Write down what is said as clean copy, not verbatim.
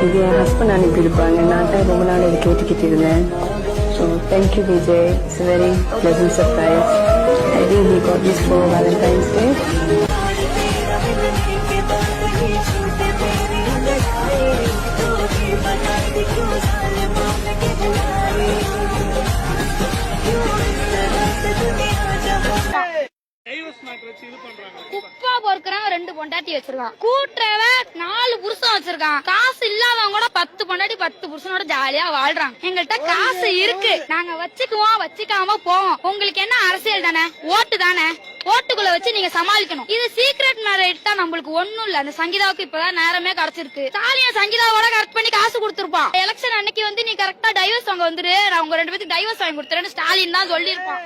இது என் ஹஸ்பண்ட் அனுப்பியிருப்பாங்க. நான் தான் ரொம்ப நாள் இது கேட்டுக்கிட்டு இருந்தேன். So thank you Vijay. It's very pleasant surprise. I think he got this for Valentine's Day. குப்பா பொறுக்கிறவன் 2 பொண்டாட்டி வச்சிருக்கான். கூட்டுறவ 4 புருஷன் வச்சிருக்கான். காசு இல்லாதவங்க கூட 10 பொண்டாட்டி 10 புருஷனோட ஜாலியா வாழ்றாங்க. எங்கள்கிட்ட காசு இருக்கு, நாங்க வச்சுக்குவோம், வச்சுக்காம போவோம். உங்களுக்கு என்ன அரசியல் தானே, ஓட்டு தானே, ஓட்டுக்குள்ள வச்சு நீங்க சமாளிக்கணும். இது சீக்ரெட் மேரேஜ் தான், நம்மளுக்கு ஒண்ணும் இல்ல. அந்த சங்கீதாவுக்கு இப்பதான் நேரமே கிடைச்சிருக்கு. ஸ்டாலின் சங்கீதாவோட கரெக்ட் பண்ணி காசு கொடுத்துருப்பான். எலெக்ஷன் அன்னைக்கு வந்து நீ கரெக்டா டைவர்ஸ் வாங்க வந்துரு, நான் உங்க 2 பேருக்கு டைவர்ஸ் வாங்கி கொடுத்துறேன்னு ஸ்டாலின் தான் சொல்லிருப்பான்.